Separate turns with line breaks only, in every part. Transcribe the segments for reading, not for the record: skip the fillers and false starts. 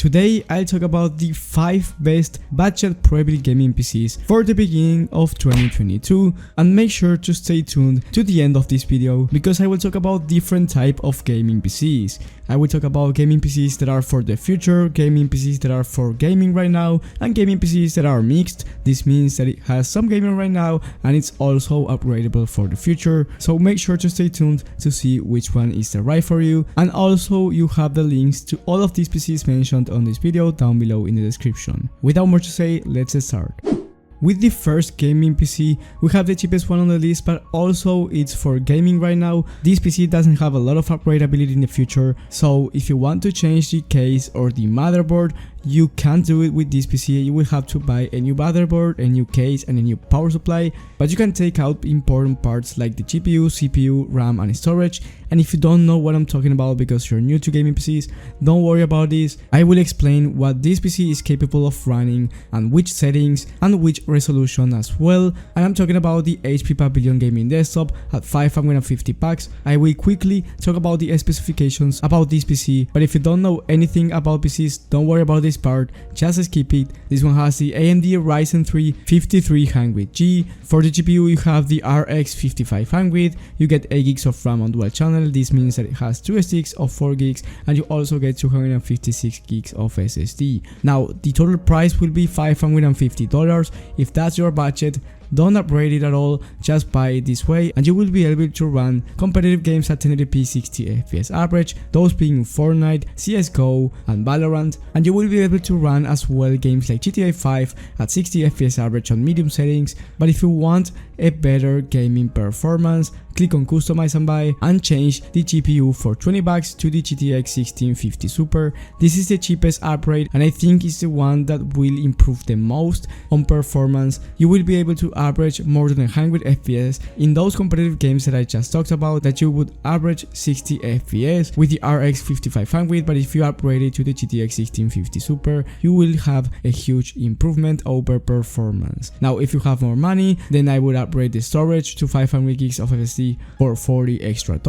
Today I'll talk about the 5 best budget Prebuilt gaming PCs for the beginning of 2022, and make sure to stay tuned to the end of this video because I will talk about different type of gaming PCs. I will talk about gaming PCs that are for the future, gaming PCs that are for gaming right now, and gaming PCs that are mixed. This means that it has some gaming right now and it's also upgradable for the future, so make sure to stay tuned to see which one is the right for you. And also you have the links to all of these PCs mentioned on this video down below in the description. Without more to say, let's start. With the first gaming PC, we have the cheapest one on the list, but also it's for gaming right now. This PC doesn't have a lot of upgradability in the future, so if you want to change the case or the motherboard, you can't do it with this PC. You will have to buy a new motherboard, a new case and a new power supply, but you can take out important parts like the GPU, CPU, RAM and storage. And if you don't know what I'm talking about because you're new to gaming PCs, don't worry about this. I will explain what this PC is capable of running and which settings and which resolution as well. And I'm talking about the HP Pavilion gaming desktop at $550. I will quickly talk about the specifications about this PC, but if you don't know anything about PCs, don't worry about this part, just skip it. This one has the AMD Ryzen 3 5300G. For the GPU you have the RX 5500. You get 8 gigs of RAM on dual channel. This means that it has 2 sticks of 4 gigs and you also get 256 gigs of SSD. Now the total price will be $550. If that's your budget, don't upgrade it at all, just buy it this way and you will be able to run competitive games at 1080p 60 FPS average, those being Fortnite, CSGO and Valorant, and you will be able to run as well games like GTA 5 at 60 FPS average on medium settings. But if you want a better gaming performance, click on customize and buy and change the GPU for $20 to the GTX 1650 Super. This is the cheapest upgrade and I think it's the one that will improve the most on performance. You will be able to average more than 100 FPS in those competitive games that I just talked about, that you would average 60 FPS with the RX 5500, but if you upgrade it to the GTX 1650 Super, you will have a huge improvement over performance. Now if you have more money, then I would upgrade the storage to 500 gigs of SSD for $40 extra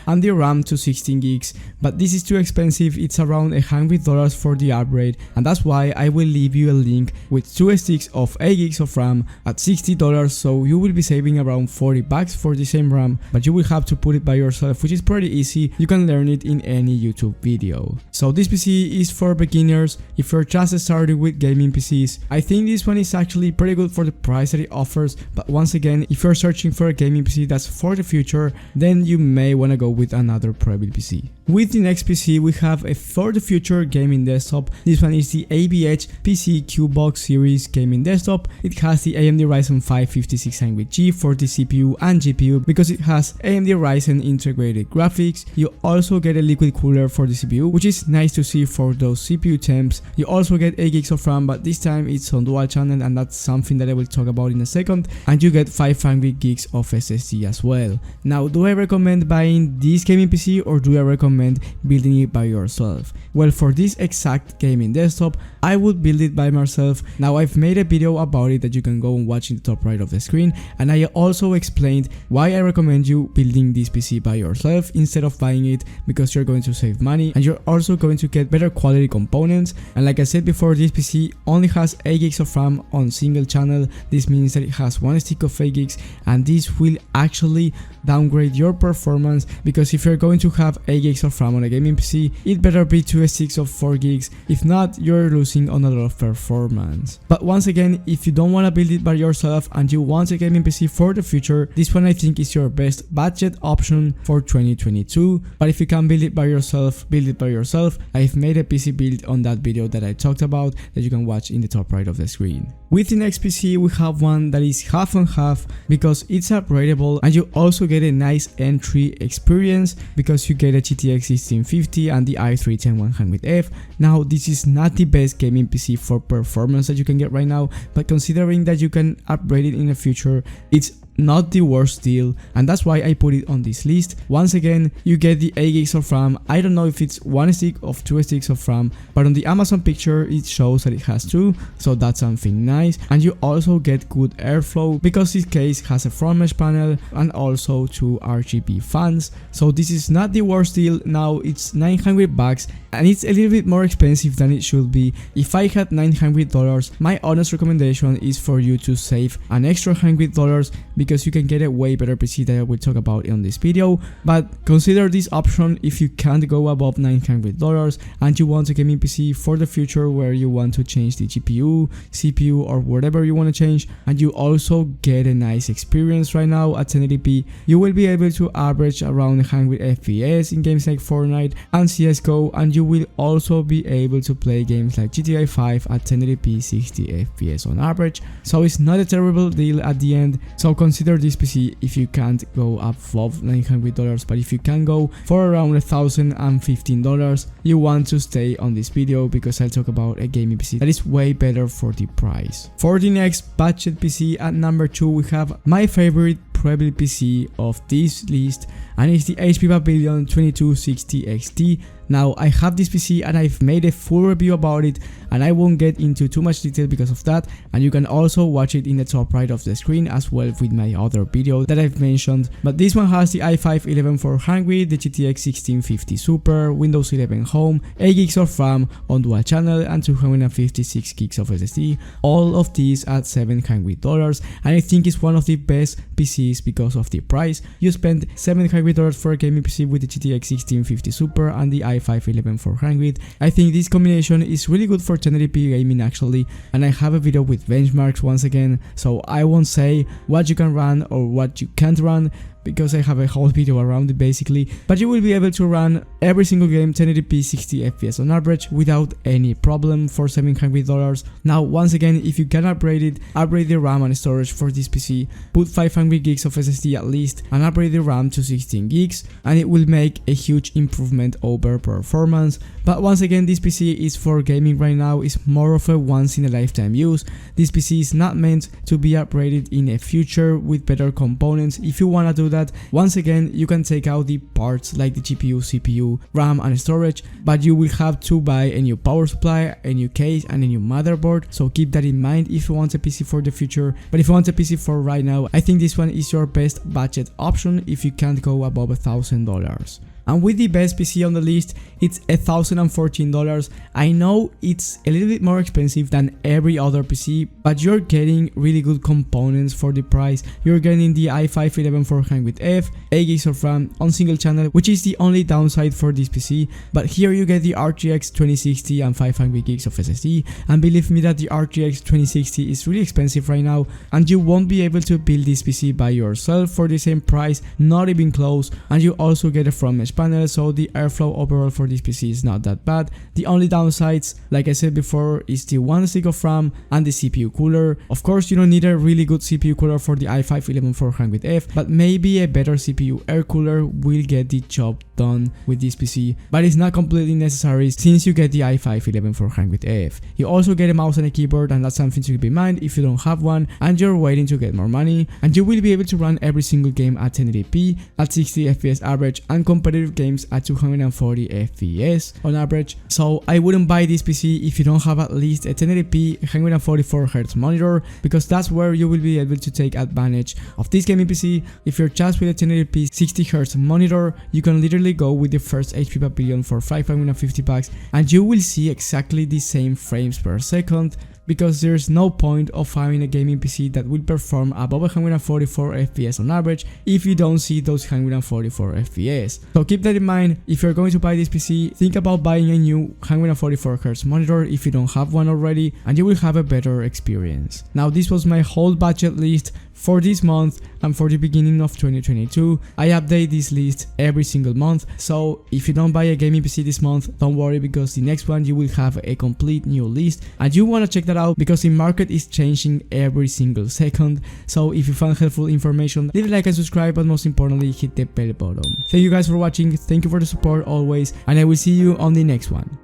and the RAM to 16 gigs, but this is too expensive. It's around $100 for the upgrade, and that's why I will leave you a link with 2 sticks of 8 gigs of RAM at $60, so you will be saving around $40 for the same RAM, but you will have to put it by yourself, which is pretty easy. You can learn it in any YouTube video. So this PC is for beginners. If you're just starting with gaming PCs, I think this one is actually pretty good for the price that it offers, but once again, if you're searching for a gaming PC that's for the future, then you may want to go with another Prebuilt PC. With the next PC, we have a for the future gaming desktop. This one is the ABH PC Qbox series gaming desktop. It has the AMD Ryzen 5 5600G for the CPU and GPU because it has AMD Ryzen integrated graphics. You also get a liquid cooler for the CPU, which is nice to see for those CPU temps. You also get 8 gigs of RAM, but this time it's on dual channel and that's something that I will talk about in a second. And you get 500 gigs of SSD as well. Now, do I recommend buying this gaming PC or do I recommend building it by yourself? Well, for this exact gaming desktop, I would build it by myself. Now, I've made a video about it that you can go and watch in the top right of the screen, and I also explained why I recommend you building this PC by yourself instead of buying it, because you're going to save money and you're also going to get better quality components. And like I said before, this PC only has 8 gigs of RAM on single channel. This means that it has 1 stick of 8 gigs, and this will actually downgrade your performance, because if you're going to have 8 gigs of RAM on a gaming PC, it better be 2 sticks of 4 gigs. If not, you're losing on a lot of performance. But once again, if you don't want to build it by yourself and you want a gaming PC for the future, this one I think is your best budget option for 2022. But if you can build it by yourself, build it by yourself. I've made a PC build on that video that I talked about that you can watch in the top right of the screen. With the next PC, we have one that is half and half because it's upgradable and you also get a nice entry experience because you get a GTX 1650 and the i3-10100F. Now, this is not the best gaming PC for performance that you can get right now, but considering that you can upgrade it in the future, it's not the worst deal, and that's why I put it on this list. Once again, you get the 8 gigs of RAM. I don't know if it's 1 stick or 2 sticks of RAM, but on the Amazon picture it shows that it has 2, so that's something nice. And you also get good airflow because this case has a front mesh panel and also 2 RGB fans, so this is not the worst deal. Now it's $900 and it's a little bit more expensive than it should be. If I had $900, my honest recommendation is for you to save an extra $100 because you can get a way better PC that I will talk about in this video. But consider this option if you can't go above $900 and you want a gaming PC for the future where you want to change the GPU, CPU or whatever you want to change, and you also get a nice experience right now at 1080p. You will be able to average around 100 FPS in games like Fortnite and CSGO, and you will also be able to play games like GTA 5 at 1080p 60 FPS on average, so it's not a terrible deal at the end. So consider this PC if you can't go above $900, but if you can go for around $1,015, you want to stay on this video because I'll talk about a gaming PC that is way better for the price. For the next budget PC at number 2, we have my favorite Prebuilt PC of this list, and it's the HP Pavilion 2260 XT. Now I have this PC and I've made a full review about it, and I won't get into too much detail because of that, and you can also watch it in the top right of the screen as well with my other video that I've mentioned. But this one has the i5 11400, the GTX 1650 Super, Windows 11 Home, 8 gigs of RAM on dual channel and 256 gigs of SSD, all of these at $700, and I think it's one of the best PCs because of the price. You spend $700 for a gaming PC with the GTX 1650 Super and the i5 11400. I think this combination is really good for 1080p gaming actually, and I have a video with benchmarks once again, so I won't say what you can run or what you can't run because I have a whole video around it basically, but you will be able to run every single game 1080p 60 FPS on average without any problem for $700. Now once again, if you can upgrade it, upgrade the RAM and storage for this PC, put 500 gigs of SSD at least and upgrade the RAM to 16 gigs, and it will make a huge improvement over performance. But once again, this PC is for gaming right now, it's more of a once in a lifetime use. This PC is not meant to be upgraded in a future with better components. If you wanna do that, once again, you can take out the parts like the GPU, CPU, RAM and storage, but you will have to buy a new power supply, a new case and a new motherboard, so keep that in mind if you want a PC for the future. But if you want a PC for right now, I think this one is your best budget option if you can't go above $1,000. And with the best PC on the list, it's $1,014. I know it's a little bit more expensive than every other PC, but you're getting really good components for the price. You're getting the i5 11400F, 8 gigs of RAM on single channel, which is the only downside for this PC, but here you get the RTX 2060 and 500 gigs of SSD, and believe me that the RTX 2060 is really expensive right now, and you won't be able to build this PC by yourself for the same price, not even close, and you also get a front mesh panel, so the airflow overall for this PC is not that bad. The only downsides, like I said before, is the 1 stick of RAM and the CPU cooler. Of course, you don't need a really good CPU cooler for the i5 11400F, but maybe a better CPU air cooler will get the job done with this PC, but it's not completely necessary since you get the i5 11400F. You also get a mouse and a keyboard, and that's something to keep in mind if you don't have one and you're waiting to get more money, and you will be able to run every single game at 1080p at 60 FPS average and competitive games at 240 FPS on average. So I wouldn't buy this PC if you don't have at least a 1080p 144Hz monitor, because that's where you will be able to take advantage of this gaming PC. If you're just with a 1080p 60Hz monitor, you can literally go with the first HP Pavilion for $550 and you will see exactly the same frames per second, because there's no point of having a gaming PC that will perform above 144 FPS on average if you don't see those 144 FPS. So keep that in mind. If you're going to buy this PC, think about buying a new 144Hz monitor if you don't have one already, and you will have a better experience. Now this was my whole budget list for this month and for the beginning of 2022. I update this list every single month, so if you don't buy a gaming PC this month, don't worry, because the next one you will have a complete new list, and you want to check that out because the market is changing every single second. So if you found helpful information, leave a like and subscribe, but most importantly hit the bell button. Thank you guys for watching, thank you for the support always, and I will see you on the next one.